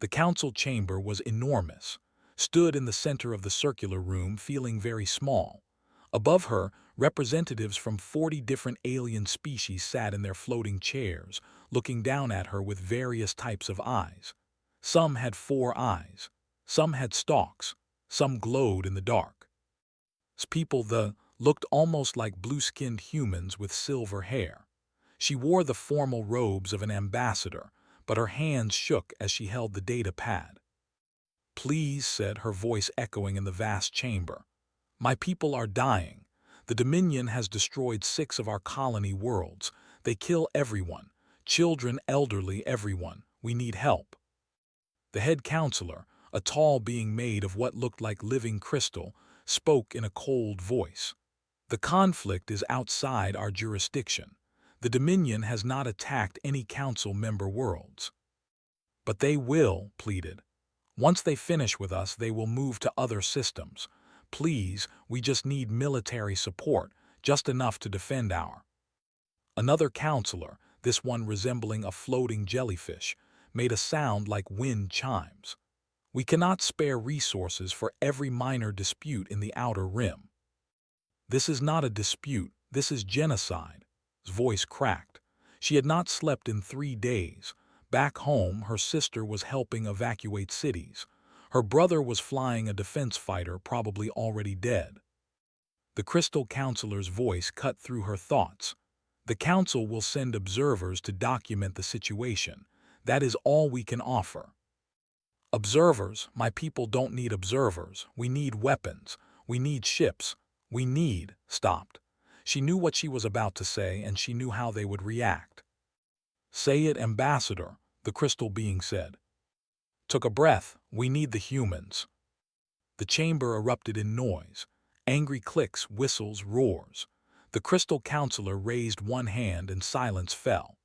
The council chamber was enormous, stood in the center of the circular room feeling very small. Above her, representatives from 40 different alien species sat in their floating chairs, looking down at her with various types of eyes. Some had 4 eyes, some had stalks, some glowed in the dark. People looked almost like blue-skinned humans with silver hair. She wore the formal robes of an ambassador, but her hands shook as she held the data pad. "Please," said her voice echoing in the vast chamber. "My people are dying. The Dominion has destroyed 6 of our colony worlds. They kill everyone. Children, elderly, everyone. We need help." The head counselor, a tall being made of what looked like living crystal, spoke in a cold voice. "The conflict is outside our jurisdiction. The Dominion has not attacked any council member worlds." "But they will," pleaded. "Once they finish with us, they will move to other systems. Please, we just need military support, just enough to defend our—" Another counselor, this one resembling a floating jellyfish, made a sound like wind chimes. "We cannot spare resources for every minor dispute in the Outer Rim." "This is not a dispute, this is genocide." His voice cracked. She had not slept in 3 days. Back home, her sister was helping evacuate cities. Her brother was flying a defense fighter, probably already dead. The Crystal Counselor's voice cut through her thoughts. "The Council will send observers to document the situation. That is all we can offer." "Observers? My people don't need observers. We need weapons. We need ships. We need—" stopped. She knew what she was about to say, and she knew how they would react. "Say it, Ambassador," the crystal being said. Took a breath. "We need the humans." The chamber erupted in noise. Angry clicks, whistles, roars. The Crystal Counselor raised one hand and silence fell.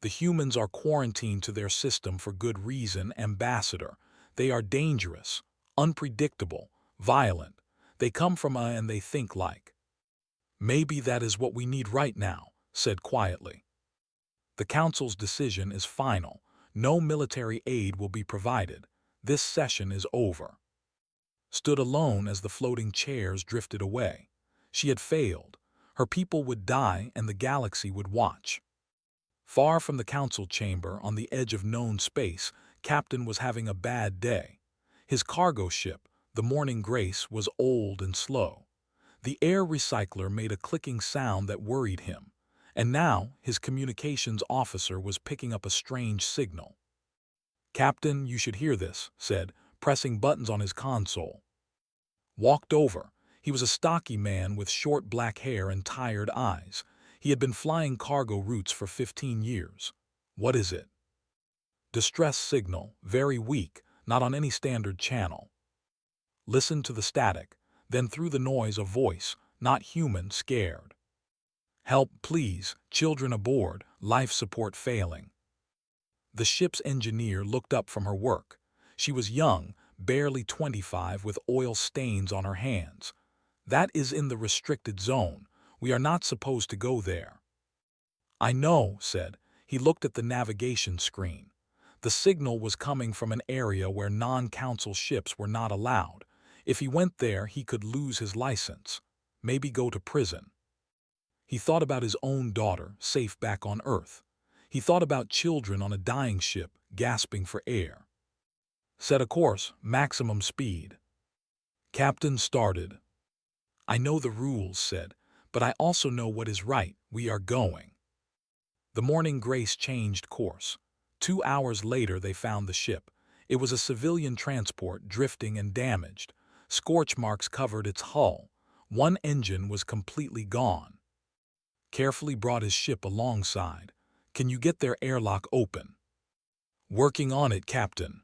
"The humans are quarantined to their system for good reason, Ambassador. They are dangerous, unpredictable, violent. They come from and they think like—" "Maybe that is what we need right now," said quietly. "The Council's decision is final. No military aid will be provided. This session is over." Stood alone as the floating chairs drifted away. She had failed. Her people would die and the galaxy would watch. Far from the council chamber, on the edge of known space, Captain was having a bad day. His cargo ship, the Morning Grace, was old and slow. The air recycler made a clicking sound that worried him. And now, his communications officer was picking up a strange signal. "Captain, you should hear this," said, pressing buttons on his console. Walked over. He was a stocky man with short black hair and tired eyes. He had been flying cargo routes for 15 years. "What is it?" "Distress signal, very weak, not on any standard channel." Listened to the static, then through the noise a voice, not human, scared. "Help, please, children aboard, life support failing." The ship's engineer looked up from her work. She was young, barely 25, with oil stains on her hands. "That is in the restricted zone. We are not supposed to go there." "I know," said. He looked at the navigation screen. The signal was coming from an area where non-council ships were not allowed. If he went there, he could lose his license, maybe go to prison. He thought about his own daughter, safe back on Earth. He thought about children on a dying ship, gasping for air. Set a course, maximum speed. Captain started. "I know the rules," said, "but I also know what is right. We are going." The Morning Grace changed course. 2 hours later they found the ship. It was a civilian transport, drifting and damaged. Scorch marks covered its hull. One engine was completely gone. Carefully brought his ship alongside. "Can you get their airlock open?" "Working on it, Captain."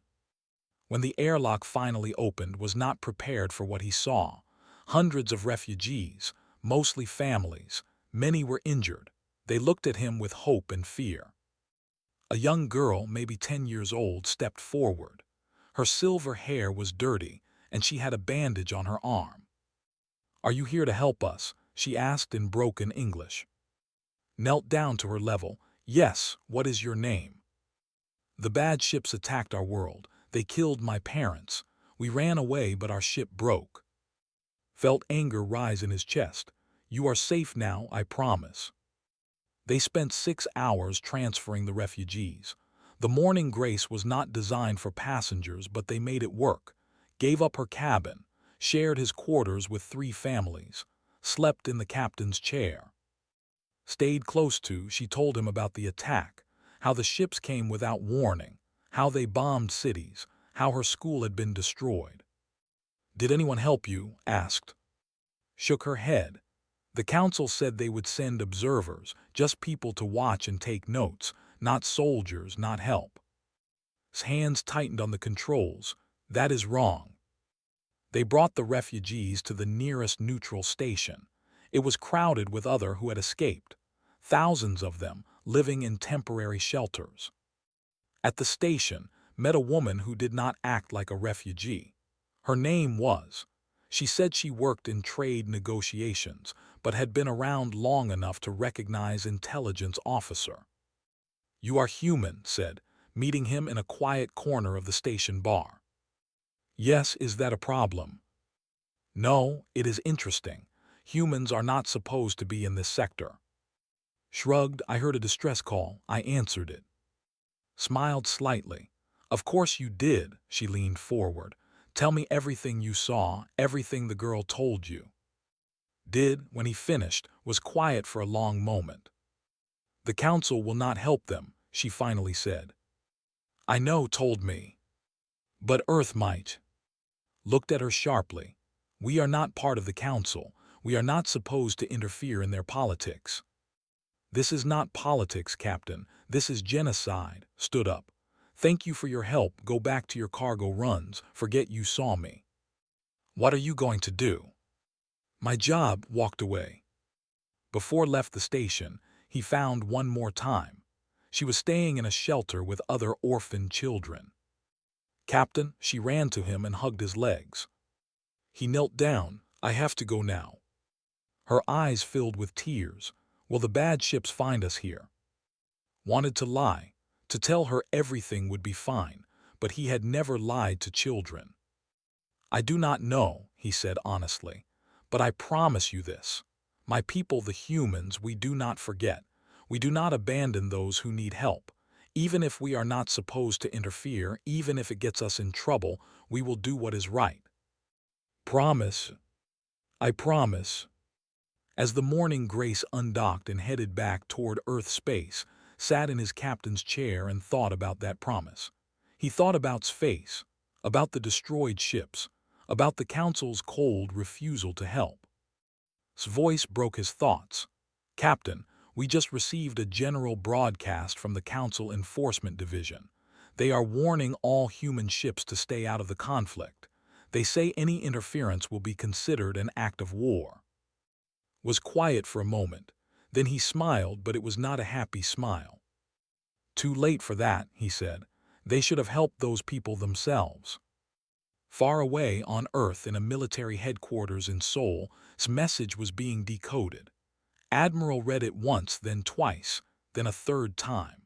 When the airlock finally opened, was not prepared for what he saw. Hundreds of refugees, mostly families. Many were injured. They looked at him with hope and fear. A young girl, maybe 10 years old, stepped forward. Her silver hair was dirty, and she had a bandage on her arm. "Are you here to help us?" she asked in broken English. Knelt down to her level. "Yes, what is your name?" The bad ships attacked our world. They killed my parents. We ran away, but our ship broke. Felt anger rise in his chest. You are safe now, I promise. They spent 6 hours transferring the refugees. The Morning Grace was not designed for passengers, but they made it work. Gave up her cabin, shared his quarters with 3 families, slept in the captain's chair. Stayed close to, she told him about the attack, how the ships came without warning, how they bombed cities, how her school had been destroyed. Did anyone help you? Asked. Shook her head. The council said they would send observers, just people to watch and take notes, not soldiers, not help. His hands tightened on the controls. That is wrong. They brought the refugees to the nearest neutral station. It was crowded with others who had escaped, thousands of them living in temporary shelters. At the station, met a woman who did not act like a refugee. Her name was. She said she worked in trade negotiations, but had been around long enough to recognize intelligence officer. You are human, said, meeting him in a quiet corner of the station bar. Yes, is that a problem? No, it is interesting. Humans are not supposed to be in this sector. Shrugged, I heard a distress call. I answered it. Smiled slightly. Of course you did, she leaned forward. Tell me everything you saw, everything the girl told you. Did, when he finished, was quiet for a long moment. The council will not help them, she finally said. I know, told me. But Earth might. Looked at her sharply. We are not part of the council. We are not supposed to interfere in their politics. This is not politics, Captain. This is genocide. Stood up. Thank you for your help. Go back to your cargo runs. Forget you saw me. What are you going to do? My job. Walked away. Before left the station, he found one more time. She was staying in a shelter with other orphaned children. Captain, she ran to him and hugged his legs. He knelt down. I have to go now. Her eyes filled with tears. Will the bad ships find us here? Wanted to lie, to tell her everything would be fine, but he had never lied to children. I do not know, he said honestly, but I promise you this. My people, the humans, we do not forget. We do not abandon those who need help. Even if we are not supposed to interfere, even if it gets us in trouble, we will do what is right. Promise. I promise. As the Morning Grace undocked and headed back toward Earth space, sat in his captain's chair and thought about that promise. He thought about space, about the destroyed ships, about the council's cold refusal to help. His voice broke his thoughts. Captain, we just received a general broadcast from the Council Enforcement Division. They are warning all human ships to stay out of the conflict. They say any interference will be considered an act of war. Was quiet for a moment. Then he smiled, but it was not a happy smile. Too late for that, he said. They should have helped those people themselves. Far away on Earth in a military headquarters in Seoul, his message was being decoded. Admiral read it once, then twice, then a third time.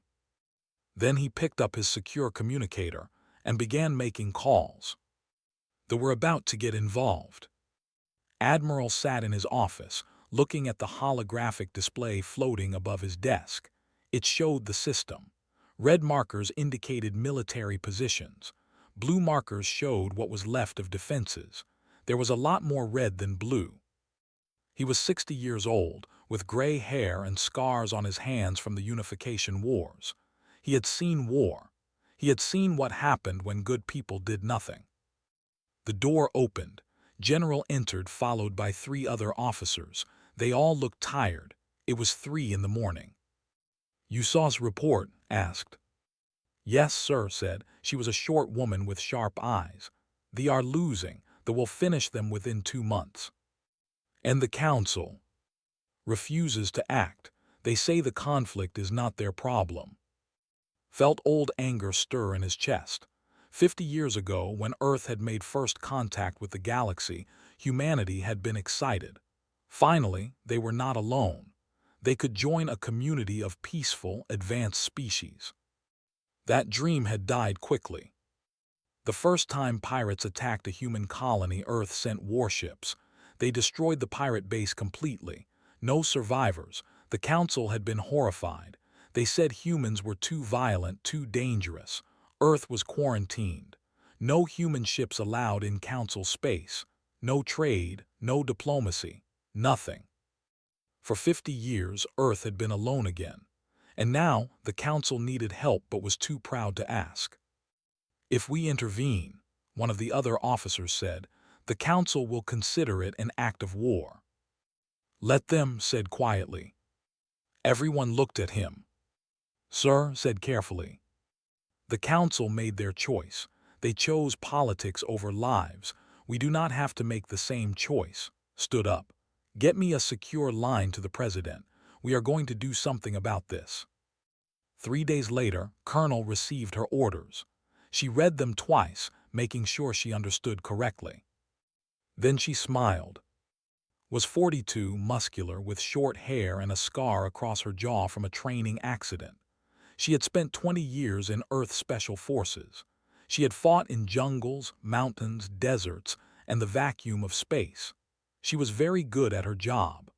Then he picked up his secure communicator and began making calls. They were about to get involved. Admiral sat in his office, looking at the holographic display floating above his desk. It showed the system. Red markers indicated military positions. Blue markers showed what was left of defenses. There was a lot more red than blue. He was 60 years old, with gray hair and scars on his hands from the Unification Wars. He had seen war. He had seen what happened when good people did nothing. The door opened. General entered, followed by 3 other officers. They all looked tired. It was 3 in the morning. You saw his report? Asked. Yes, sir, said. She was a short woman with sharp eyes. They are losing. They will finish them within 2 months. And the council refuses to act. They say the conflict is not their problem. Felt old anger stir in his chest. 50 years ago, when Earth had made first contact with the galaxy, humanity had been excited. Finally, they were not alone. They could join a community of peaceful, advanced species. That dream had died quickly. The first time pirates attacked a human colony, Earth sent warships. They destroyed the pirate base completely. No survivors. The Council had been horrified. They said humans were too violent, too dangerous. Earth was quarantined. No human ships allowed in Council space. No trade, no diplomacy, nothing. For 50 years, Earth had been alone again. And now, the Council needed help but was too proud to ask. If we intervene, one of the other officers said, the Council will consider it an act of war. Let them, said quietly. Everyone looked at him. Sir, said carefully. The Council made their choice. They chose politics over lives. We do not have to make the same choice. Stood up. Get me a secure line to the President. We are going to do something about this. 3 days later, Colonel received her orders. She read them twice, making sure she understood correctly. Then she smiled. Was 42, muscular, with short hair and a scar across her jaw from a training accident. She had spent 20 years in Earth Special Forces. She had fought in jungles, mountains, deserts, and the vacuum of space. She was very good at her job.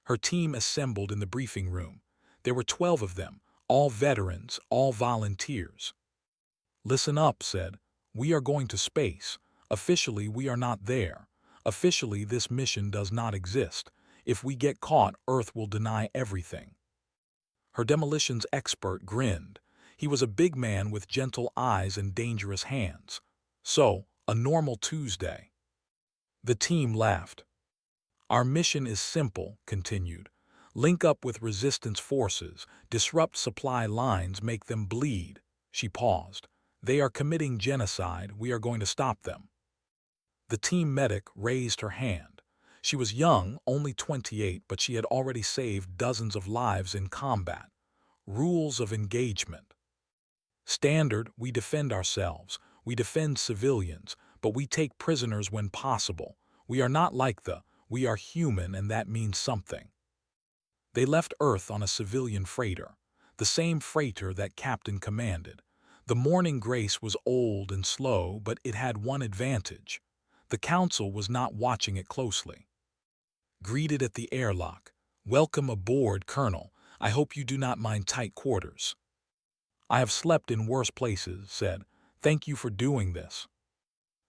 Her team assembled in the briefing room. There were 12 of them, all veterans, all volunteers. Listen up, said. We are going to space. Officially, we are not there. Officially, this mission does not exist. If we get caught, Earth will deny everything. Her demolitions expert grinned. He was a big man with gentle eyes and dangerous hands. So, a normal Tuesday. The team laughed. Our mission is simple, continued. Link up with resistance forces, disrupt supply lines, make them bleed. She paused. They are committing genocide. We are going to stop them. The team medic raised her hand. She was young, only 28, but she had already saved dozens of lives in combat. Rules of engagement. Standard, we defend ourselves. We defend civilians, but we take prisoners when possible. We are not like we are human, and that means something. They left Earth on a civilian freighter, the same freighter that Captain commanded. The Morning Grace was old and slow, but it had one advantage. The Council was not watching it closely. Greeted at the airlock. Welcome aboard, Colonel. I hope you do not mind tight quarters. I have slept in worse places, said. Thank you for doing this.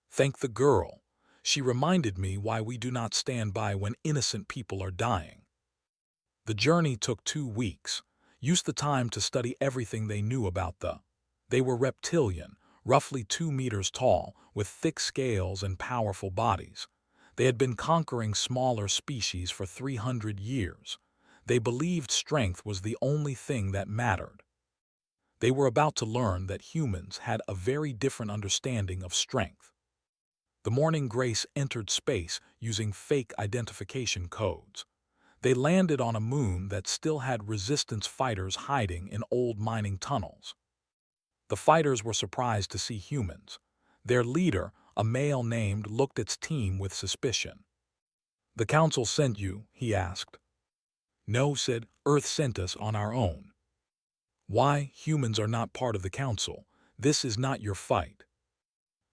Thank the girl. She reminded me why we do not stand by when innocent people are dying. The journey took 2 weeks. Used the time to study everything they knew about They were reptilian, roughly 2 meters tall, with thick scales and powerful bodies. They had been conquering smaller species for 300 years. They believed strength was the only thing that mattered. They were about to learn that humans had a very different understanding of strength. The Morning Grace entered space using fake identification codes. They landed on a moon that still had resistance fighters hiding in old mining tunnels. The fighters were surprised to see humans. Their leader, a male named, looked at its team with suspicion. The Council sent you, he asked. No, said, Earth sent us on our own. Why? Humans are not part of the Council. This is not your fight.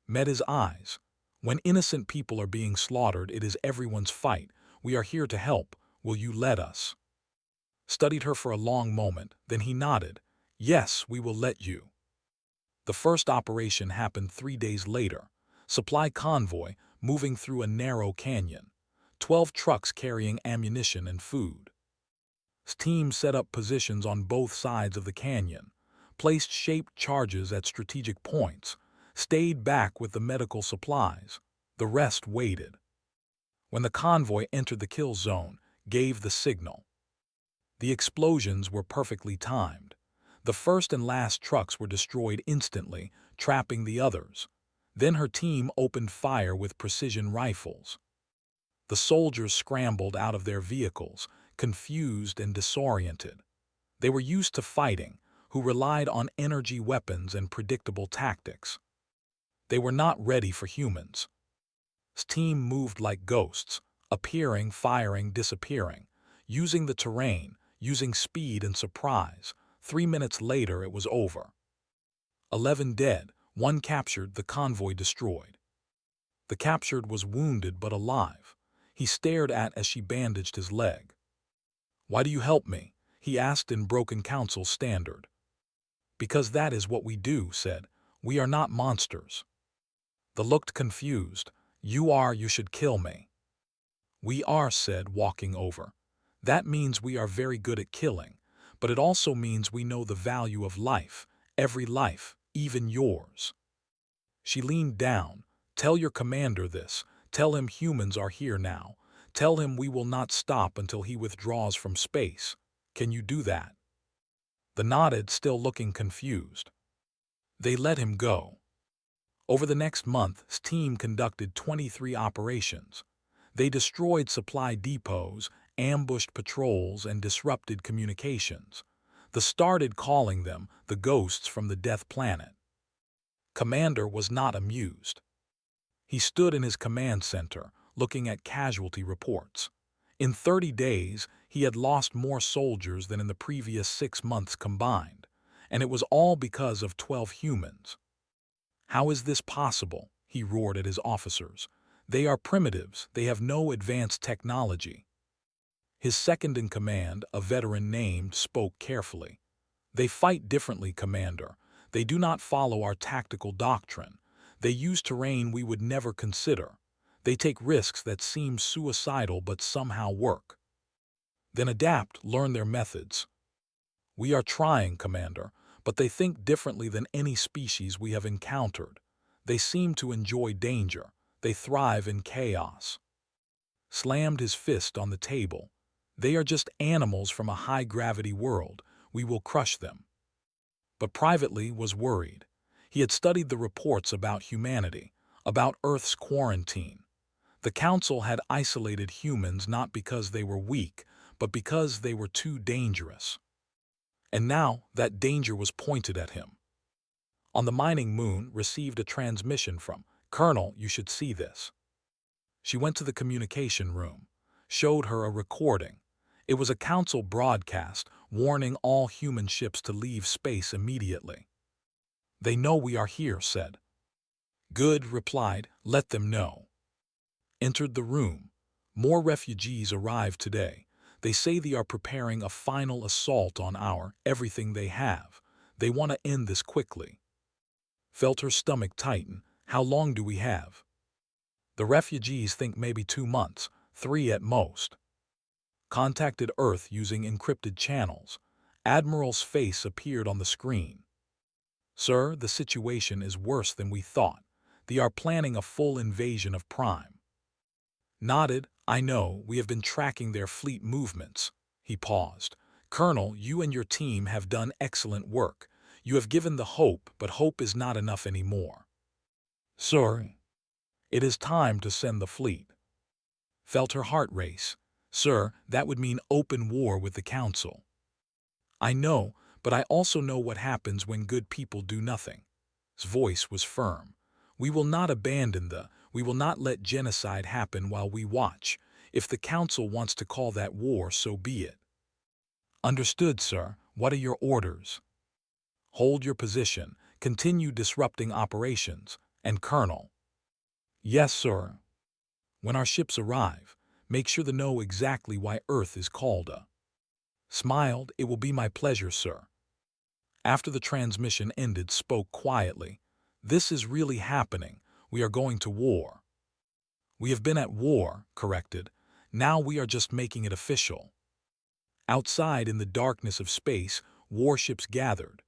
Met his eyes. When innocent people are being slaughtered, it is everyone's fight. We are here to help. Will you let us? Studied her for a long moment, then he nodded. Yes, we will let you. The first operation happened 3 days later. Supply convoy moving through a narrow canyon. 12 trucks carrying ammunition and food. Team set up positions on both sides of the canyon, placed shaped charges at strategic points, stayed back with the medical supplies. The rest waited. When the convoy entered the kill zone, gave the signal. The explosions were perfectly timed. The first and last trucks were destroyed instantly, trapping the others. Then her team opened fire with precision rifles. The soldiers scrambled out of their vehicles, confused and disoriented. They were used to fighting, who relied on energy weapons and predictable tactics. They were not ready for humans. Team moved like ghosts, appearing, firing, disappearing, using the terrain, using speed and surprise. 3 minutes later, it was over. 11 dead, 1 captured, the convoy destroyed. The captured was wounded but alive. He stared at as she bandaged his leg. "Why do you help me?" he asked in broken council standard. "Because that is what we do," said. "We are not monsters." The looked confused. You should kill me." "We are," said, walking over. "That means we are very good at killing, but it also means we know the value of life, every life, even yours." She leaned down. "Tell your commander this. Tell him humans are here now. Tell him we will not stop until he withdraws from space. Can you do that?" The nodded, still looking confused. They let him go. Over the next month, his team conducted 23 operations. They destroyed supply depots, ambushed patrols, and disrupted communications. The started calling them the ghosts from the Death Planet. Commander was not amused. He stood in his command center, looking at casualty reports. In 30 days, he had lost more soldiers than in the previous 6 months combined, and it was all because of 12 humans. "How is this possible?" he roared at his officers. "They are primitives, they have no advanced technology." His second-in-command, a veteran named, spoke carefully. "They fight differently, Commander. They do not follow our tactical doctrine. They use terrain we would never consider. They take risks that seem suicidal but somehow work. Then adapt, learn their methods." "We are trying, Commander, but they think differently than any species we have encountered. They seem to enjoy danger. They thrive in chaos." Slammed his fist on the table. "They are just animals from a high-gravity world. We will crush them." But privately was worried. He had studied the reports about humanity, about Earth's quarantine. The Council had isolated humans not because they were weak, but because they were too dangerous. And now that danger was pointed at him. On the mining moon, received a transmission from, "Colonel, you should see this." She went to the communication room, showed her a recording. It was a council broadcast warning all human ships to leave space immediately. "They know we are here," said. "Good," replied, "let them know." Entered the room. "More refugees arrived today. They say they are preparing a final assault on everything they have. They want to end this quickly." Felt her stomach tighten. "How long do we have?" "The refugees think maybe 2 months, 3 at most." Contacted Earth using encrypted channels. Admiral's face appeared on the screen. "Sir, the situation is worse than we thought. They are planning a full invasion of Prime." Nodded. "I know, we have been tracking their fleet movements." He paused. "Colonel, you and your team have done excellent work. You have given the hope, but hope is not enough anymore." "Sir, it is time to send the fleet." Felt her heart race. "Sir, that would mean open war with the Council." "I know, but I also know what happens when good people do nothing." His voice was firm. "We will not we will not let genocide happen while we watch. If the Council wants to call that war, so be it." "Understood, sir. What are your orders?" "Hold your position, continue disrupting operations, and Colonel." "Yes, sir." "When our ships arrive, make sure to know exactly why Earth is called a." Smiled. "It will be my pleasure, sir." After the transmission ended, spoke quietly. "This is really happening. We are going to war." "We have been at war," corrected. "Now we are just making it official." Outside in the darkness of space, warships gathered.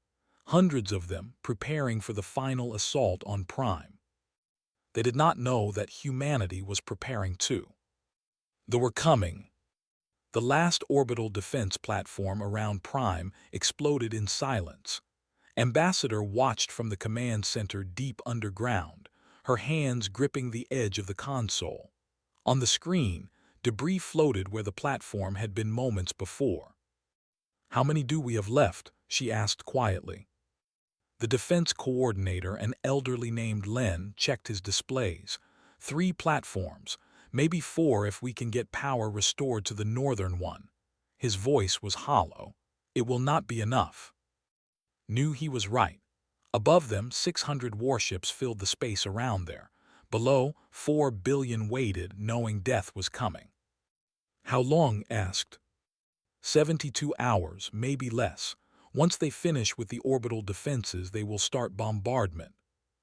Hundreds of them, preparing for the final assault on Prime. They did not know that humanity was preparing too. They were coming. The last orbital defense platform around Prime exploded in silence. Ambassador watched from the command center deep underground, her hands gripping the edge of the console. On the screen, debris floated where the platform had been moments before. "How many do we have left?" she asked quietly. The defense coordinator, an elderly named Len, checked his displays. 3 platforms, maybe 4 if we can get power restored to the northern one." His voice was hollow. "It will not be enough." Knew he was right. Above them, 600 warships filled the space around there. Below, 4 billion waited, knowing death was coming. How long? Asked. 72 hours, maybe less. Once they finish with the orbital defenses, they will start bombardment.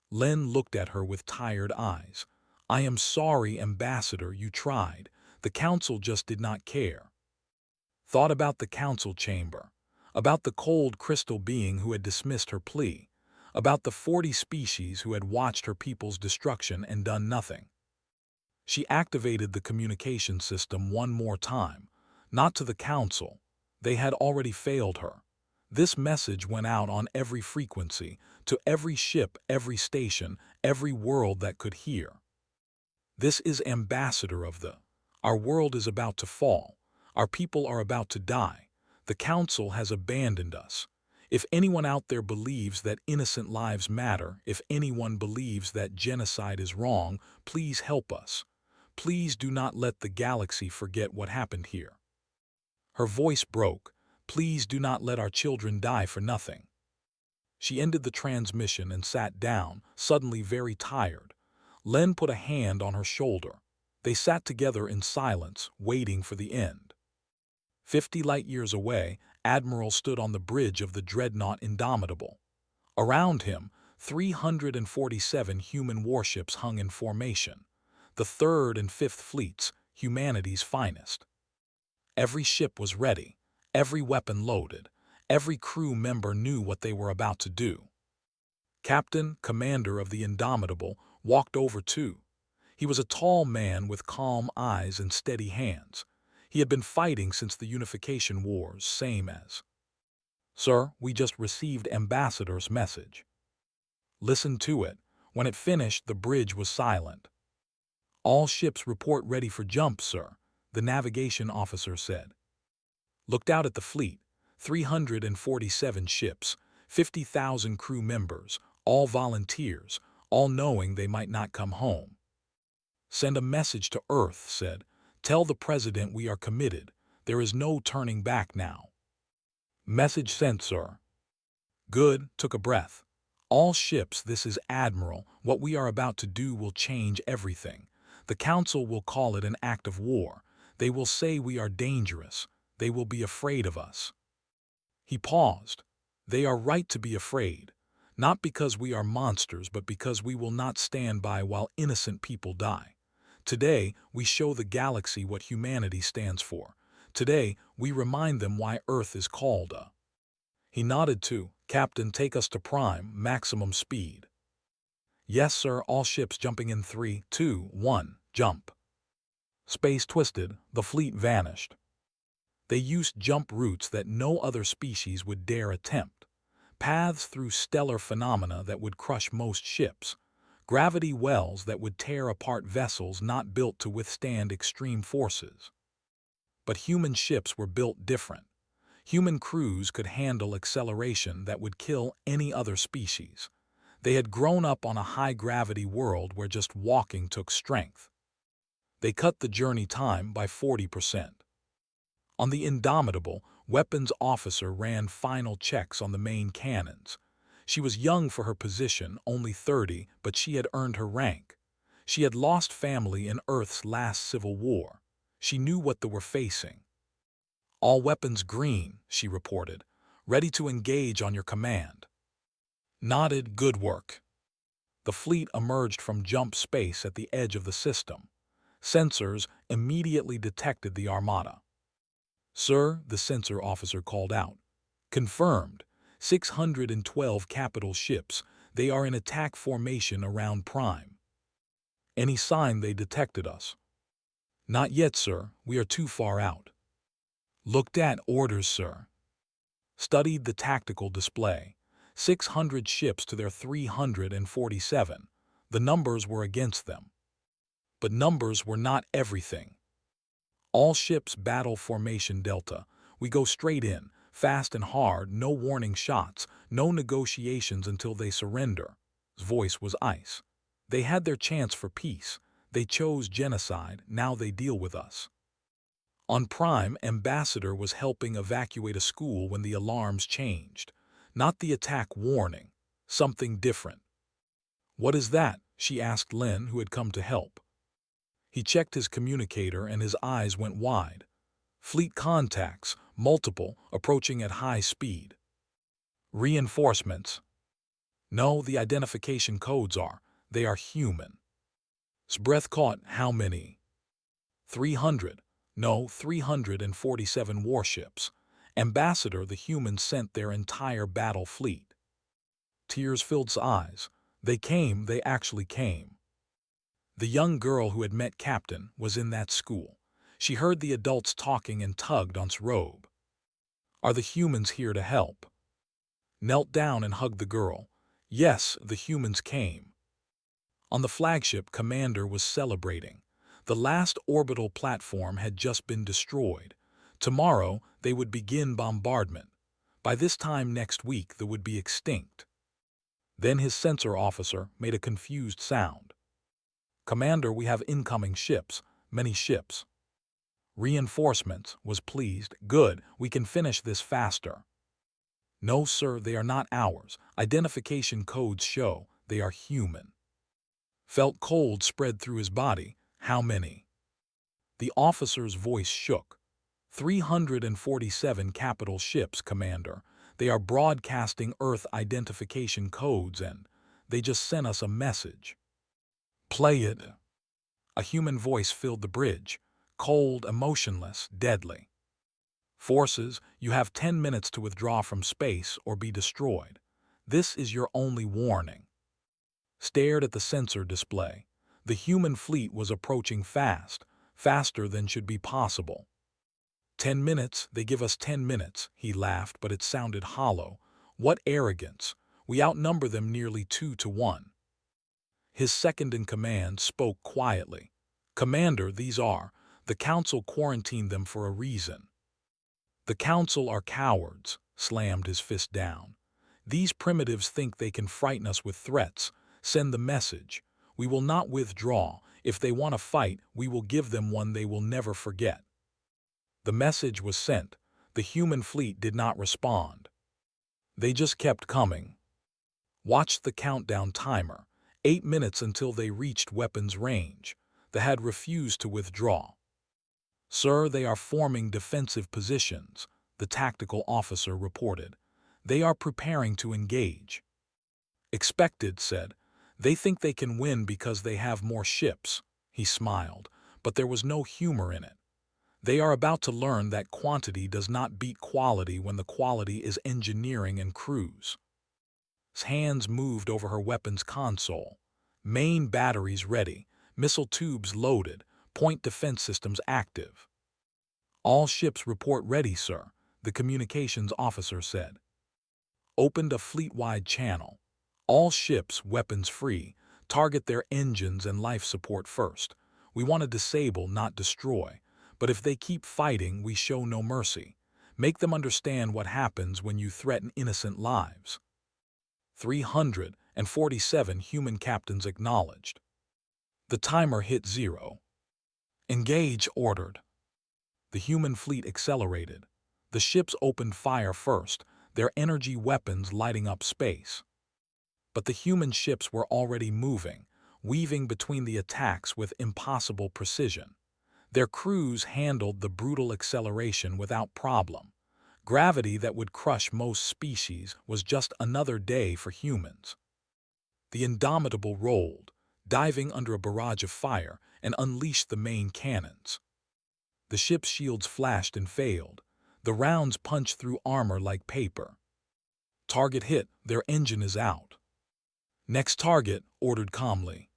Len looked at her with tired eyes. I am sorry, Ambassador, you tried. The Council just did not care. Thought about the Council chamber. About the cold crystal being who had dismissed her plea. About the 40 species who had watched her people's destruction and done nothing. She activated the communication system one more time. Not to the Council. They had already failed her. This message went out on every frequency, to every ship, every station, every world that could hear. This is Ambassador of the. Our world is about to fall. Our people are about to die. The Council has abandoned us. If anyone out there believes that innocent lives matter, if anyone believes that genocide is wrong, please help us. Please do not let the galaxy forget what happened here. Her voice broke. Please do not let our children die for nothing. She ended the transmission and sat down, suddenly very tired. Len put a hand on her shoulder. They sat together in silence, waiting for the end. 50 light-years away, Admiral stood on the bridge of the dreadnought Indomitable. Around him, 347 human warships hung in formation. The 3rd and 5th fleets, humanity's finest. Every ship was ready, every weapon loaded, every crew member knew what they were about to do. Captain, commander of the Indomitable, walked over too. He was a tall man with calm eyes and steady hands. He had been fighting since the Unification Wars, same as. Sir, we just received Ambassador's message. Listen to it. When it finished, the bridge was silent. All ships report ready for jump, sir, the navigation officer said. Looked out at the fleet, 347 ships, 50,000 crew members, all volunteers, all knowing they might not come home. Send a message to Earth, said. Tell the President we are committed. There is no turning back now. Message sent, sir. Good, took a breath. All ships, this is Admiral. What we are about to do will change everything. The Council will call it an act of war. They will say we are dangerous. They will be afraid of us. He paused. They are right to be afraid. Not because we are monsters, but because we will not stand by while innocent people die. Today, we show the galaxy what humanity stands for. Today, we remind them why Earth is called a. He nodded to, Captain, take us to Prime, maximum speed. Yes, sir, all ships jumping in 3, 2, 1, jump. Space twisted, the fleet vanished. They used jump routes that no other species would dare attempt. Paths through stellar phenomena that would crush most ships. Gravity wells that would tear apart vessels not built to withstand extreme forces. But human ships were built different. Human crews could handle acceleration that would kill any other species. They had grown up on a high-gravity world where just walking took strength. They cut the journey time by 40%. On the Indomitable, weapons officer ran final checks on the main cannons. She was young for her position, only 30, but she had earned her rank. She had lost family in Earth's last civil war. She knew what they were facing. All weapons green, she reported. Ready to engage on your command. Nodded, good work. The fleet emerged from jump space at the edge of the system. Sensors immediately detected the armada. Sir, the sensor officer called out. Confirmed. 612 capital ships. They are in attack formation around Prime. Any sign they detected us? Not yet, sir. We are too far out. Looked at, orders, sir. Studied the tactical display. 600 ships to their 347. The numbers were against them. But numbers were not everything. All ships battle formation Delta. We go straight in, fast and hard, no warning shots, no negotiations until they surrender. His voice was ice. They had their chance for peace. They chose genocide, now they deal with us. On Prime, Ambassador was helping evacuate a school when the alarms changed. Not the attack warning. Something different. What is that? She asked Len, who had come to help. He checked his communicator and his eyes went wide. Fleet contacts, multiple, approaching at high speed. Reinforcements. No, the identification codes are. They are human. His breath caught. How many? 300. No, 347 warships. Ambassador, the humans sent their entire battle fleet. Tears filled his eyes. They actually came. The young girl who had met Captain was in that school. She heard the adults talking and tugged on his robe. Are the humans here to help? Knelt down and hugged the girl. Yes, the humans came. On the flagship, Commander was celebrating. The last orbital platform had just been destroyed. Tomorrow, they would begin bombardment. By this time next week, they would be extinct. Then his sensor officer made a confused sound. Commander, we have incoming ships, many ships. Reinforcements, was pleased. Good, we can finish this faster. No, sir, they are not ours. Identification codes show they are human. Felt cold spread through his body. How many? The officer's voice shook. 347 capital ships, Commander. They are broadcasting Earth identification codes and they just sent us a message. Play it. A human voice filled the bridge. Cold, emotionless, deadly. Forces, you have 10 minutes to withdraw from space or be destroyed. This is your only warning. Stared at the sensor display. The human fleet was approaching fast, faster than should be possible. 10 minutes, they give us 10 minutes, he laughed, but it sounded hollow. What arrogance! We outnumber them nearly 2-1. His second-in-command spoke quietly. Commander, these are. The Council quarantined them for a reason. The Council are cowards, slammed his fist down. These primitives think they can frighten us with threats. Send the message. We will not withdraw. If they want to fight, we will give them one they will never forget. The message was sent. The human fleet did not respond. They just kept coming. Watched the countdown timer. 8 minutes until they reached weapons range. They had refused to withdraw. Sir, they are forming defensive positions, the tactical officer reported. They are preparing to engage. Expected, said. They think they can win because they have more ships. He smiled, but there was no humor in it. They are about to learn that quantity does not beat quality when the quality is engineering and crews. His hands moved over her weapons console. Main batteries ready, missile tubes loaded, point defense systems active. All ships report ready, sir, the communications officer said. Opened a fleet-wide channel. All ships, weapons free, target their engines and life support first. We want to disable, not destroy. But if they keep fighting, we show no mercy. Make them understand what happens when you threaten innocent lives. 347 human captains acknowledged. The timer hit 0. Engage, ordered. The human fleet accelerated. The ships opened fire first, their energy weapons lighting up space. But the human ships were already moving, weaving between the attacks with impossible precision. Their crews handled the brutal acceleration without problem. Gravity that would crush most species was just another day for humans. The Indomitable rolled, diving under a barrage of fire, and unleashed the main cannons. The ship's shields flashed and failed. The rounds punched through armor like paper. Target hit, their engine is out. Next target, ordered calmly.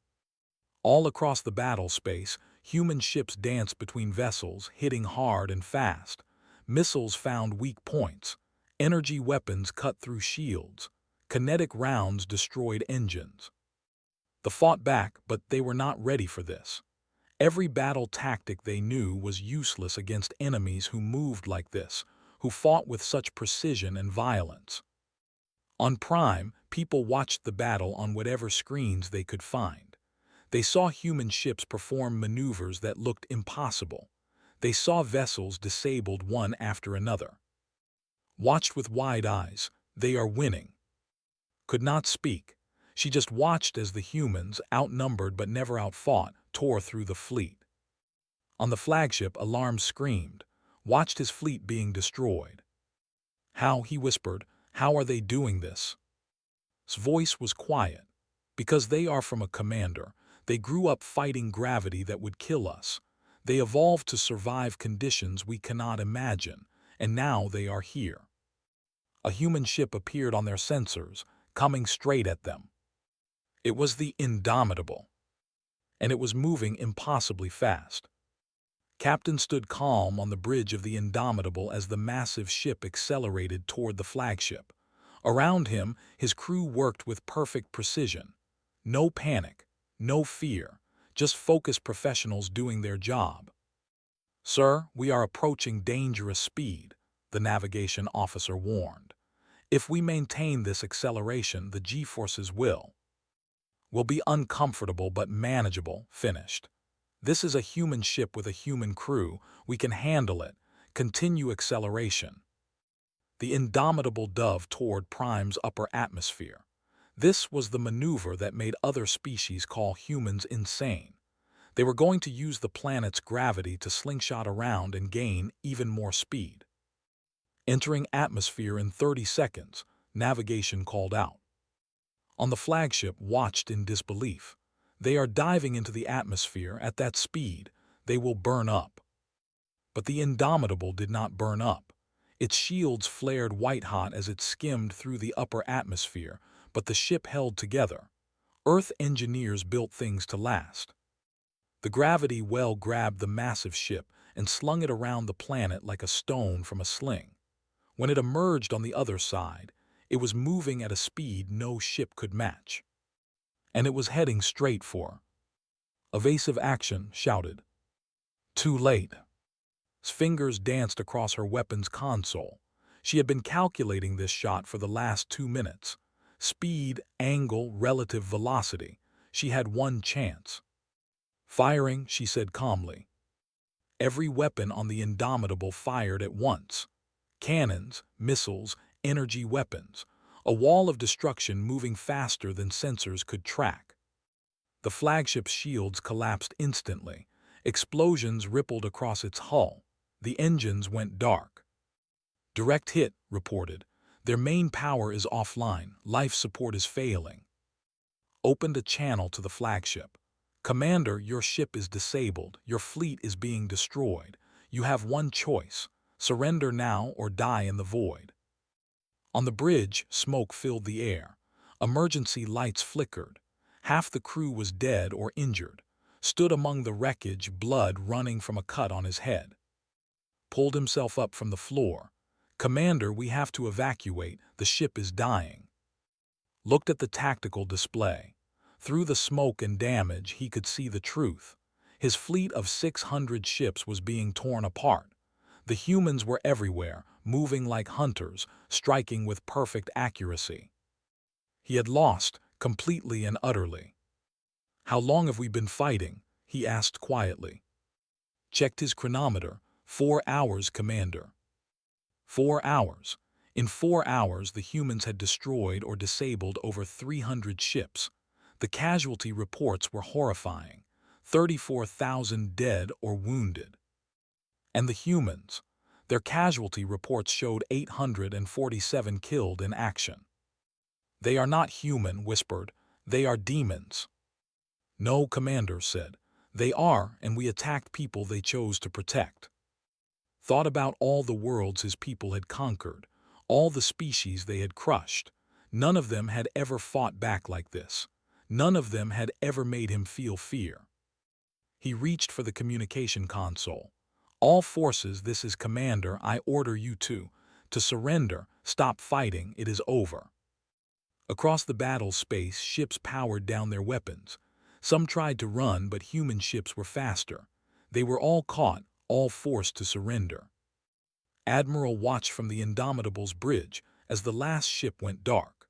All across the battle space, human ships danced between vessels, hitting hard and fast. Missiles found weak points. Energy weapons cut through shields. Kinetic rounds destroyed engines. They fought back, but they were not ready for this. Every battle tactic they knew was useless against enemies who moved like this, who fought with such precision and violence. On Prime, people watched the battle on whatever screens they could find. They saw human ships perform maneuvers that looked impossible. They saw vessels disabled one after another. Watched with wide eyes, they are winning. could not speak. She just watched as the humans, outnumbered but never outfought, tore through the fleet. On the flagship, alarm screamed, watched his fleet being destroyed. How, he whispered, how are they doing this? His voice was quiet. Because they are from a commander. They grew up fighting gravity that would kill us. They evolved to survive conditions we cannot imagine, and now they are here. A human ship appeared on their sensors, coming straight at them. It was the Indomitable, and it was moving impossibly fast. Captain stood calm on the bridge of the Indomitable as the massive ship accelerated toward the flagship. Around him, his crew worked with perfect precision. No panic, no fear, just focused professionals doing their job. "Sir, we are approaching dangerous speed," the navigation officer warned. "If we maintain this acceleration, the G-forces will be uncomfortable but manageable," finished. "This is a human ship with a human crew. We can handle it. Continue acceleration." The Indomitable dove toward Prime's upper atmosphere. This was the maneuver that made other species call humans insane. They were going to use the planet's gravity to slingshot around and gain even more speed. Entering atmosphere in 30 seconds, navigation called out. On the flagship watched in disbelief. They are diving into the atmosphere at that speed. They will burn up. But the Indomitable did not burn up. Its shields flared white-hot as it skimmed through the upper atmosphere, but the ship held together. Earth engineers built things to last. The gravity well grabbed the massive ship and slung it around the planet like a stone from a sling. When it emerged on the other side, it was moving at a speed no ship could match. And it was heading straight for evasive action, shouted. Too late. His fingers danced across her weapon's console. She had been calculating this shot for the last 2 minutes. Speed, angle, relative velocity. She had one chance. Firing, she said calmly. Every weapon on the Indomitable fired at once. Cannons, missiles, energy weapons. A wall of destruction moving faster than sensors could track. The flagship's shields collapsed instantly. Explosions rippled across its hull. The engines went dark. Direct hit, reported. Their main power is offline. Life support is failing. Opened a channel to the flagship. Commander, your ship is disabled. Your fleet is being destroyed. You have one choice. Surrender now or die in the void. On the bridge, smoke filled the air. Emergency lights flickered. Half the crew was dead or injured. Stood among the wreckage, blood running from a cut on his head. Pulled himself up from the floor. Commander, we have to evacuate. The ship is dying. Looked at the tactical display. Through the smoke and damage, he could see the truth. His fleet of 600 ships was being torn apart. The humans were everywhere, moving like hunters, striking with perfect accuracy. He had lost, completely and utterly. How long have we been fighting? He asked quietly. Checked his chronometer. 4 hours, Commander. 4 hours. In 4 hours, the humans had destroyed or disabled over 300 ships. The casualty reports were horrifying. 34,000 dead or wounded. And the humans? Their casualty reports showed 847 killed in action. They are not human, whispered. They are demons. No, Commander said. They are, and we attacked people they chose to protect. Thought about all the worlds his people had conquered, all the species they had crushed. None of them had ever fought back like this. None of them had ever made him feel fear. He reached for the communication console. All forces, this is Commander, I order you to surrender, stop fighting, it is over. Across the battle space, ships powered down their weapons. Some tried to run, but human ships were faster. They were all caught, all forced to surrender. Admiral watched from the Indomitable's bridge as the last ship went dark.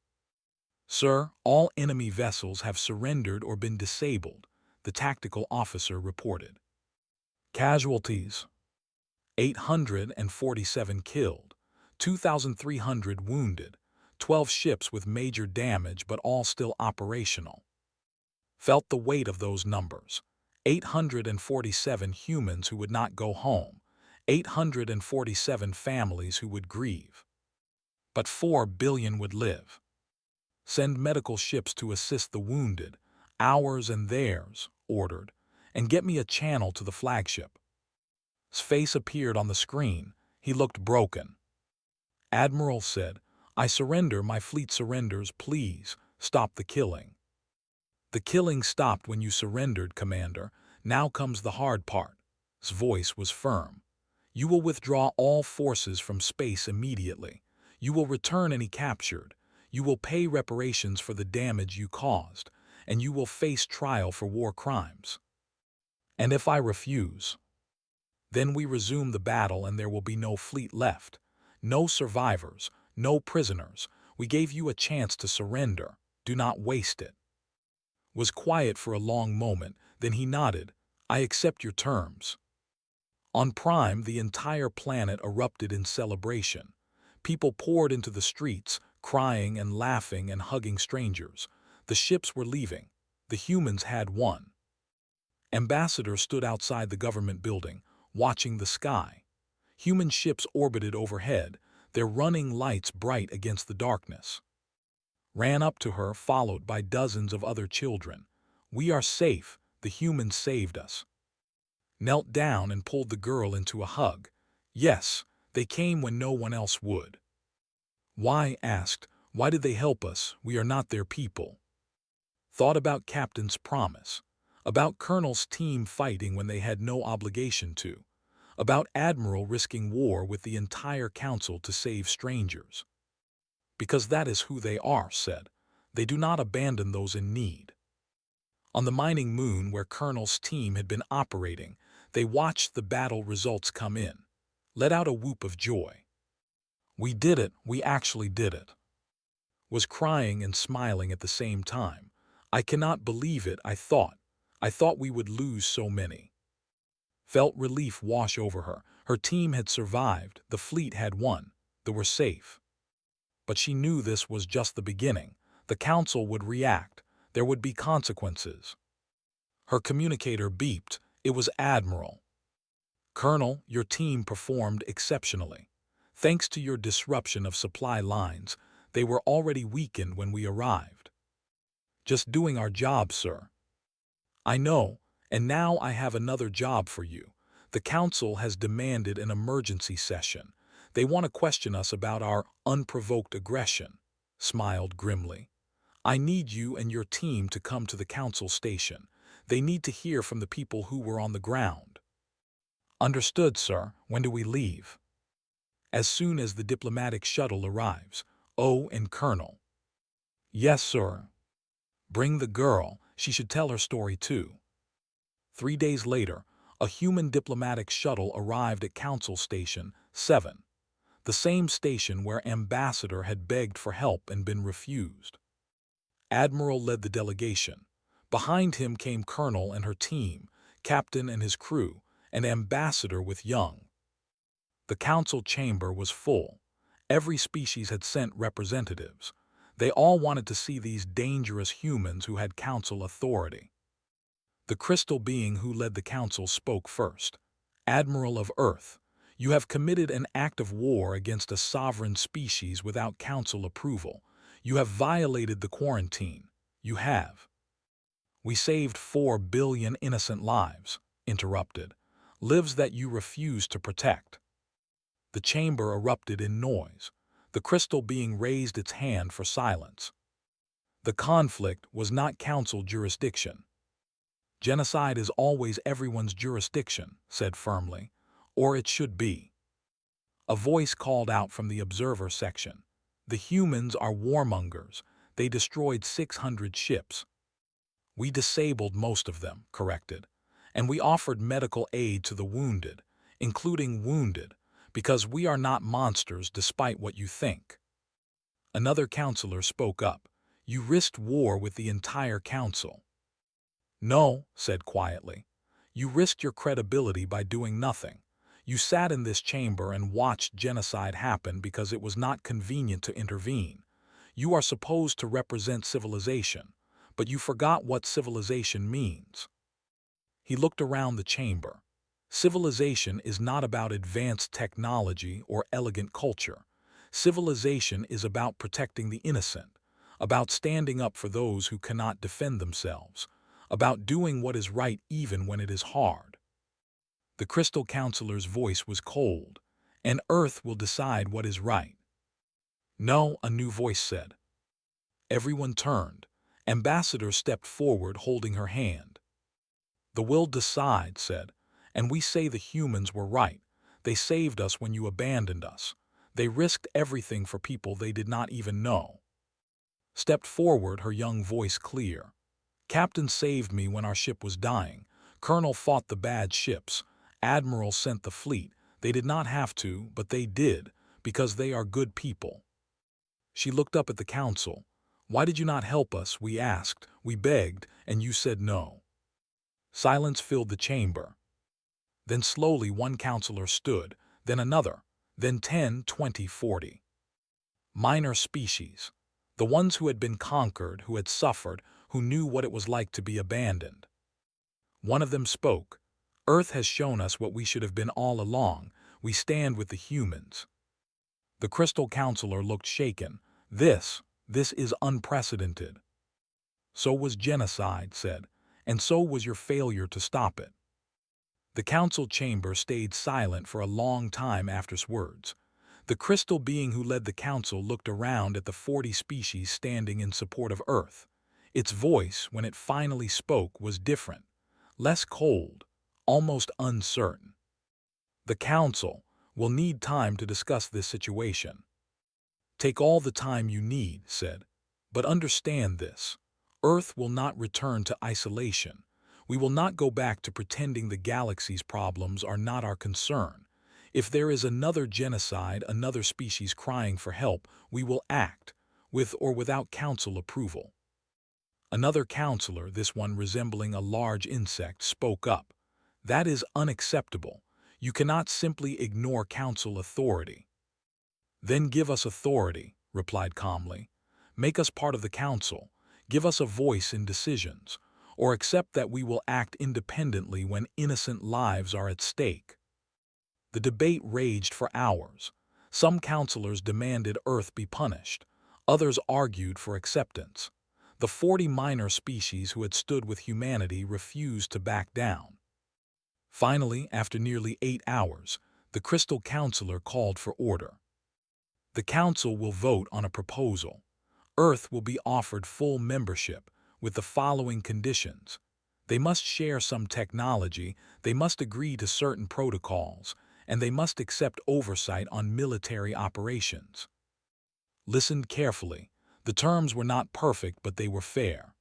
Sir, all enemy vessels have surrendered or been disabled, the tactical officer reported. Casualties: 847 killed, 2,300 wounded, 12 ships with major damage but all still operational. Felt the weight of those numbers. 847 humans who would not go home. 847 families who would grieve. But 4 billion would live. Send medical ships to assist the wounded, ours and theirs, ordered, and get me a channel to the flagship. His face appeared on the screen. He looked broken. Admiral said, "I surrender, my fleet surrenders, please, stop the killing." "The killing stopped when you surrendered, Commander. Now comes the hard part." His voice was firm. "You will withdraw all forces from space immediately. You will return any captured. You will pay reparations for the damage you caused, and you will face trial for war crimes. And if I refuse, then we resume the battle and there will be no fleet left. No survivors, no prisoners. We gave you a chance to surrender. Do not waste it." Was quiet for a long moment, then he nodded. "I accept your terms." On Prime, the entire planet erupted in celebration. People poured into the streets, crying and laughing and hugging strangers. The ships were leaving. The humans had won. Ambassador stood outside the government building, watching the sky. Human ships orbited overhead, their running lights bright against the darkness. Ran up to her, followed by dozens of other children. "We are safe. The humans saved us." Knelt down and pulled the girl into a hug. "Yes, they came when no one else would." "Why?" asked. "Why did they help us? We are not their people." Thought about Captain's promise. About Colonel's team fighting when they had no obligation to. About Admiral risking war with the entire council to save strangers. "Because that is who they are," said. "They do not abandon those in need." On the mining moon where Colonel's team had been operating, they watched the battle results come in. Let out a whoop of joy. "We did it, we actually did it." Was crying and smiling at the same time. "I cannot believe it, I thought we would lose so many." Felt relief wash over her. Her team had survived, the fleet had won, they were safe. But she knew this was just the beginning. The council would react. There would be consequences. Her communicator beeped. It was Admiral. "Colonel, your team performed exceptionally. Thanks to your disruption of supply lines, they were already weakened when we arrived." "Just doing our job, sir." "I know, and now I have another job for you. The council has demanded an emergency session. They want to question us about our unprovoked aggression." Smiled grimly. "I need you and your team to come to the council station. They need to hear from the people who were on the ground." "Understood, sir. When do we leave?" "As soon as the diplomatic shuttle arrives. Oh, and Colonel." "Yes, sir." "Bring the girl. She should tell her story too." 3 days later, a human diplomatic shuttle arrived at Council Station 7, the same station where Ambassador had begged for help and been refused. Admiral led the delegation. Behind him came Colonel and her team, Captain and his crew, and Ambassador with Young. The council chamber was full. Every species had sent representatives. They all wanted to see these dangerous humans who had council authority. The crystal being who led the council spoke first. "Admiral of Earth, you have committed an act of war against a sovereign species without council approval. You have violated the quarantine. You have." "We saved 4 billion innocent lives," interrupted. "Lives that you refuse to protect." The chamber erupted in noise. The crystal being raised its hand for silence. "The conflict was not council jurisdiction." "Genocide is always everyone's jurisdiction," said firmly. "Or it should be." A voice called out from the observer section. "The humans are warmongers. They destroyed 600 ships." "We disabled most of them," corrected. "And we offered medical aid to the wounded, including wounded, because we are not monsters despite what you think." Another counselor spoke up. "You risked war with the entire council." "No," said quietly. "You risked your credibility by doing nothing. You sat in this chamber and watched genocide happen because it was not convenient to intervene. You are supposed to represent civilization, but you forgot what civilization means." He looked around the chamber. Civilization is not about advanced technology or elegant culture. Civilization is about protecting the innocent, about standing up for those who cannot defend themselves, about doing what is right even when it is hard. The Crystal Counselor's voice was cold, and Earth will decide what is right. "No," a new voice said. Everyone turned. Ambassador stepped forward holding her hand. "The will decide," said, "and we say the humans were right. They saved us when you abandoned us. They risked everything for people they did not even know." Stepped forward, her young voice clear. "Captain saved me when our ship was dying. Colonel fought the bad ships. Admiral sent the fleet. They did not have to, but they did, because they are good people." She looked up at the council. "Why did you not help us?" we asked. "We begged, and you said no." Silence filled the chamber. Then slowly one counselor stood, then another, then 10, 20, 40. Minor species. The ones who had been conquered, who had suffered, who knew what it was like to be abandoned. One of them spoke. "Earth has shown us what we should have been all along. We stand with the humans." The Crystal Counselor looked shaken. This is unprecedented." "So was genocide," said, "and so was your failure to stop it." The council chamber stayed silent for a long time after his words. The crystal being who led the council looked around at the 40 species standing in support of Earth. Its voice, when it finally spoke, was different, less cold, almost uncertain. "The council will need time to discuss this situation." "Take all the time you need," said, "but understand this. Earth will not return to isolation. We will not go back to pretending the galaxy's problems are not our concern. If there is another genocide, another species crying for help, we will act, with or without council approval." Another counselor, this one resembling a large insect, spoke up. "That is unacceptable. You cannot simply ignore council authority." "Then give us authority," replied calmly. "Make us part of the council. Give us a voice in decisions. Or accept that we will act independently when innocent lives are at stake." The debate raged for hours. Some counselors demanded Earth be punished. Others argued for acceptance. The 40 minor species who had stood with humanity refused to back down. Finally, after nearly 8 hours, the Crystal Counselor called for order. "The Council will vote on a proposal. Earth will be offered full membership, with the following conditions. They must share some technology, they must agree to certain protocols, and they must accept oversight on military operations." Listened carefully. The terms were not perfect, but they were fair.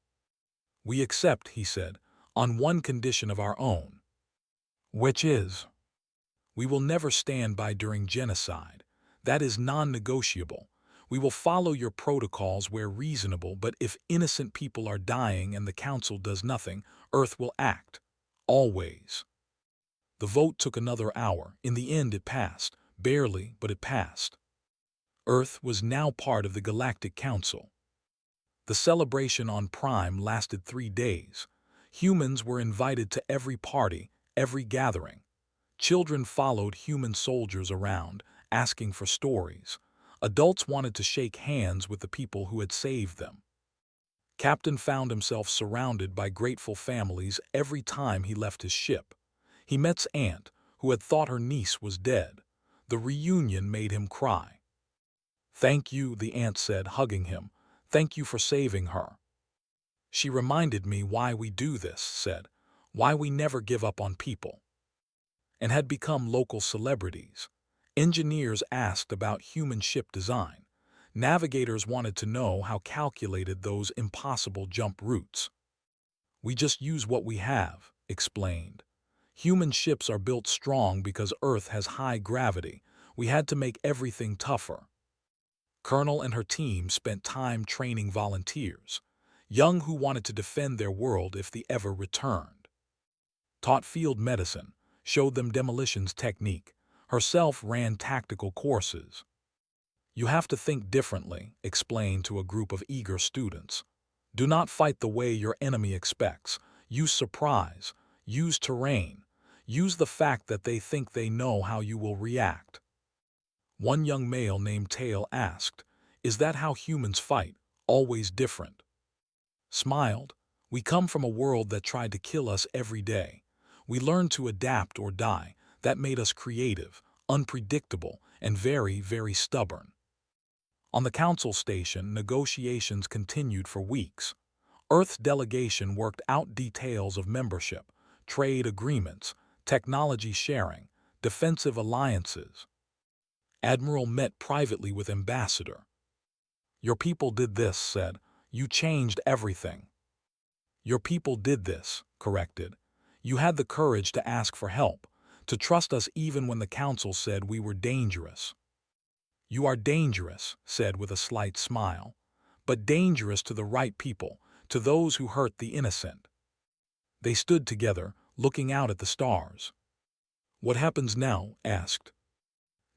"We accept," he said, "on one condition of our own." "Which is?" "We will never stand by during genocide. That is non-negotiable. We will follow your protocols where reasonable, but if innocent people are dying and the council does nothing, Earth will act. Always." The vote took another hour. In the end it passed. Barely, but it passed. Earth was now part of the Galactic Council. The celebration on Prime lasted 3 days. Humans were invited to every party, every gathering. Children followed human soldiers around, asking for stories. Adults wanted to shake hands with the people who had saved them. Captain found himself surrounded by grateful families every time he left his ship. He met his aunt, who had thought her niece was dead. The reunion made him cry. "Thank you," the aunt said, hugging him. "Thank you for saving her." "She reminded me why we do this," said, "why we never give up on people." And had become local celebrities. Engineers asked about human ship design. Navigators wanted to know how calculated those impossible jump routes. "We just use what we have," explained. "Human ships are built strong because Earth has high gravity. We had to make everything tougher." Colonel and her team spent time training volunteers, young who wanted to defend their world if they ever returned. Taught field medicine, showed them demolitions technique, herself ran tactical courses. You have to think differently, explained to a group of eager students. Do not fight the way your enemy expects. Use surprise. Use terrain. Use the fact that they think they know how you will react. One young male named Tail asked, "Is that how humans fight? Always different?" Smiled. "We come from a world that tried to kill us every day. We learned to adapt or die. That made us creative, unpredictable, and very, very stubborn." On the council station, negotiations continued for weeks. Earth's delegation worked out details of membership, trade agreements, technology sharing, defensive alliances. Admiral met privately with Ambassador. "Your people did this," said. "You changed everything." "Your people did this," corrected. "You had the courage to ask for help, to trust us even when the council said we were dangerous." "You are dangerous," said with a slight smile, "but dangerous to the right people, to those who hurt the innocent." They stood together, looking out at the stars. "What happens now?" asked.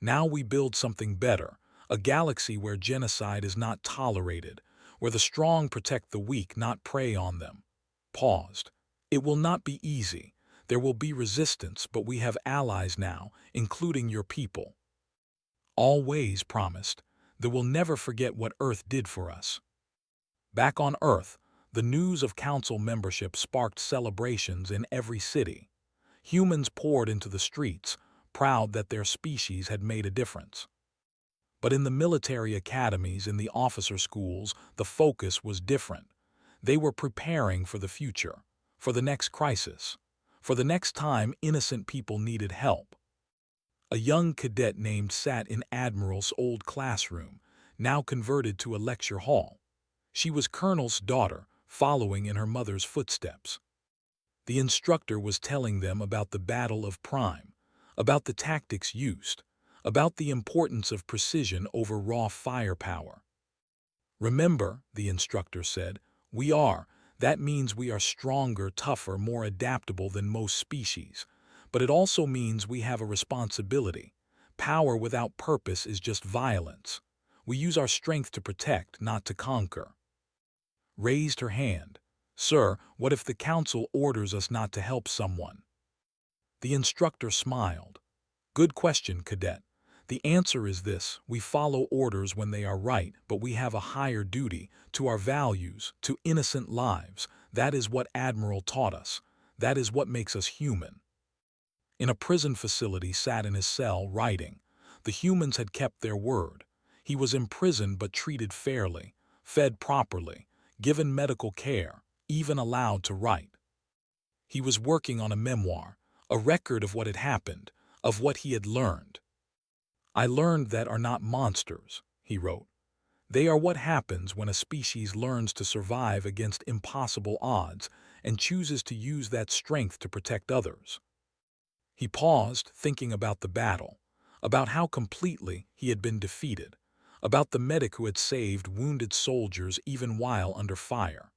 "Now we build something better, a galaxy where genocide is not tolerated, where the strong protect the weak, not prey on them." Paused. "It will not be easy. There will be resistance, but we have allies now, including your people." "Always," promised. "They will never forget what Earth did for us." Back on Earth, the news of council membership sparked celebrations in every city. Humans poured into the streets, proud that their species had made a difference. But in the military academies, in the officer schools, the focus was different. They were preparing for the future, for the next crisis, for the next time innocent people needed help. A young cadet named sat in Admiral's old classroom, now converted to a lecture hall. She was Colonel's daughter, following in her mother's footsteps. The instructor was telling them about the Battle of Prime, about the tactics used, about the importance of precision over raw firepower. "Remember," the instructor said, that means we are stronger, tougher, more adaptable than most species. But it also means we have a responsibility. Power without purpose is just violence. We use our strength to protect, not to conquer." Raised her hand. "Sir, what if the council orders us not to help someone?" The instructor smiled. "Good question, cadet. The answer is this: we follow orders when they are right, but we have a higher duty, to our values, to innocent lives. That is what Admiral taught us. That is what makes us human." In a prison facility, sat in his cell, writing. The humans had kept their word. He was imprisoned but treated fairly, fed properly, given medical care, even allowed to write. He was working on a memoir, a record of what had happened, of what he had learned. "I learned that are not monsters," he wrote. "They are what happens when a species learns to survive against impossible odds and chooses to use that strength to protect others." He paused, thinking about the battle, about how completely he had been defeated, about the medic who had saved wounded soldiers even while under fire.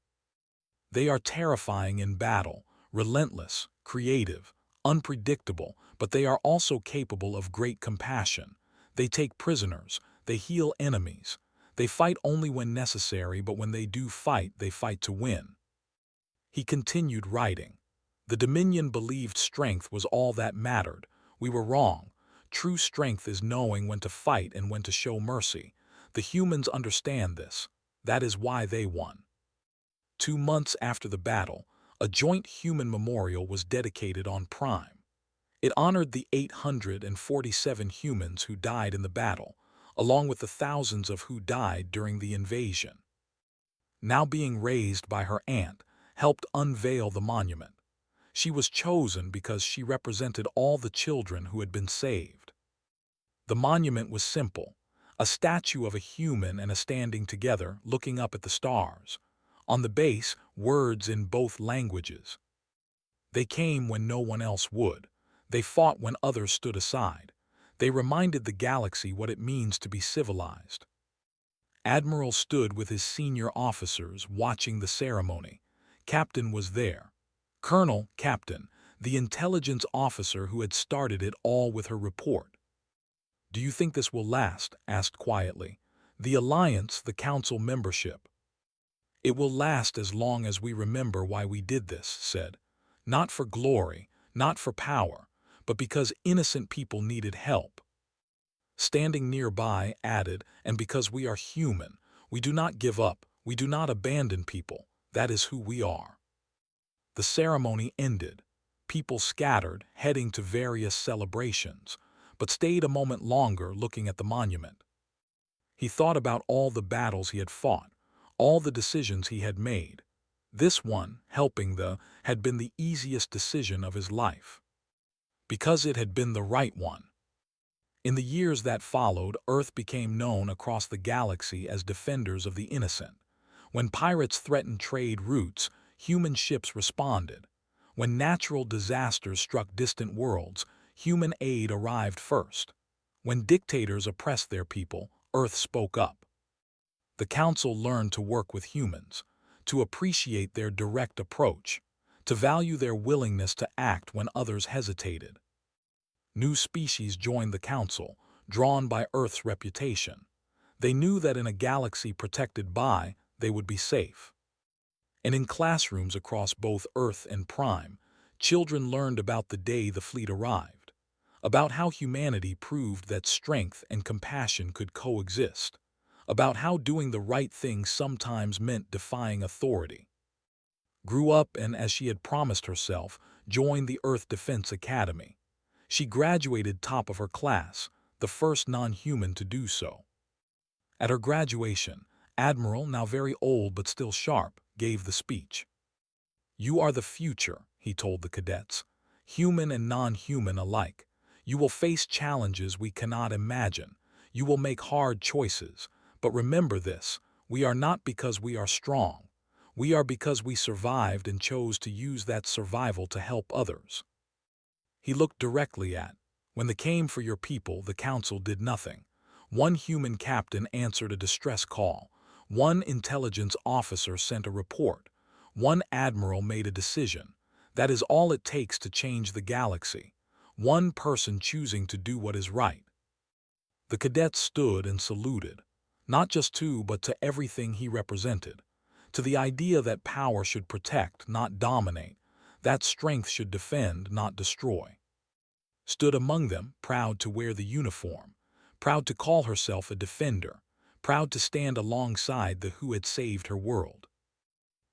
"They are terrifying in battle, relentless, creative, unpredictable, but they are also capable of great compassion. They take prisoners, they heal enemies. They fight only when necessary, but when they do fight, they fight to win." He continued writing. "The Dominion believed strength was all that mattered. We were wrong. True strength is knowing when to fight and when to show mercy. The humans understand this. That is why they won." 2 months after the battle, a joint human memorial was dedicated on Prime. It honored the 847 humans who died in the battle, along with the thousands of who died during the invasion. Now being raised by her aunt, helped unveil the monument. She was chosen because she represented all the children who had been saved. The monument was simple, a statue of a human and a standing together, looking up at the stars. On the base, words in both languages. They came when no one else would. They fought when others stood aside. They reminded the galaxy what it means to be civilized. Admiral stood with his senior officers watching the ceremony. Captain was there. Colonel, Captain, the intelligence officer who had started it all with her report. "Do you think this will last?" asked quietly. "The alliance, the council membership." "It will last as long as we remember why we did this," said. "Not for glory, not for power, but because innocent people needed help." Standing nearby, added, "And because we are human, we do not give up, we do not abandon people. That is who we are." The ceremony ended. People scattered, heading to various celebrations, but stayed a moment longer looking at the monument. He thought about all the battles he had fought, all the decisions he had made. This one, helping had been the easiest decision of his life. Because it had been the right one. In the years that followed, Earth became known across the galaxy as defenders of the innocent. When pirates threatened trade routes, human ships responded. When natural disasters struck distant worlds, human aid arrived first. When dictators oppressed their people, Earth spoke up. The Council learned to work with humans, to appreciate their direct approach, to value their willingness to act when others hesitated. New species joined the Council, drawn by Earth's reputation. They knew that in a galaxy protected by, they would be safe. And in classrooms across both Earth and Prime, children learned about the day the fleet arrived, about how humanity proved that strength and compassion could coexist, about how doing the right thing sometimes meant defying authority. Grew up and, as she had promised herself, joined the Earth Defense Academy. She graduated top of her class, the first non-human to do so. At her graduation, Admiral, now very old but still sharp, gave the speech. "You are the future," he told the cadets, "human and non-human alike. You will face challenges we cannot imagine. You will make hard choices. But remember this, we are not because we are strong. We are because we survived and chose to use that survival to help others." He looked directly at, "When they came for your people, the Council did nothing. One human captain answered a distress call. One intelligence officer sent a report. One admiral made a decision. That is all it takes to change the galaxy. One person choosing to do what is right." The cadets stood and saluted, not just to, but to everything he represented, to the idea that power should protect, not dominate, that strength should defend, not destroy. Stood among them, proud to wear the uniform, proud to call herself a defender, proud to stand alongside the who had saved her world.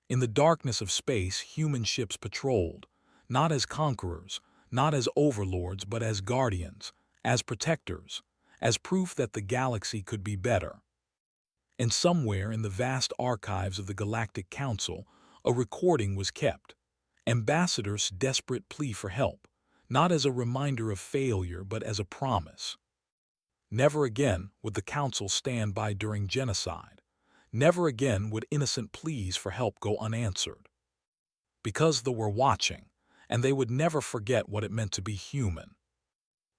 In the darkness of space, human ships patrolled, not as conquerors, not as overlords, but as guardians, as protectors, as proof that the galaxy could be better. And somewhere in the vast archives of the Galactic Council, a recording was kept. Ambassador's desperate plea for help, not as a reminder of failure, but as a promise. Never again would the Council stand by during genocide. Never again would innocent pleas for help go unanswered. Because they were watching, and they would never forget what it meant to be human.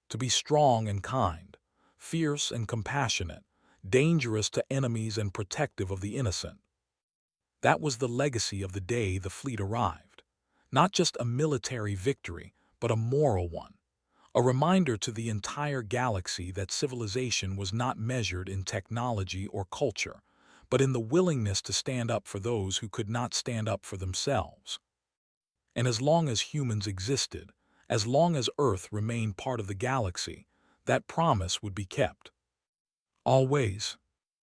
To be strong and kind, fierce and compassionate, dangerous to enemies and protective of the innocent. That was the legacy of the day the fleet arrived. Not just a military victory, but a moral one. A reminder to the entire galaxy that civilization was not measured in technology or culture, but in the willingness to stand up for those who could not stand up for themselves. And as long as humans existed, as long as Earth remained part of the galaxy, that promise would be kept. Always.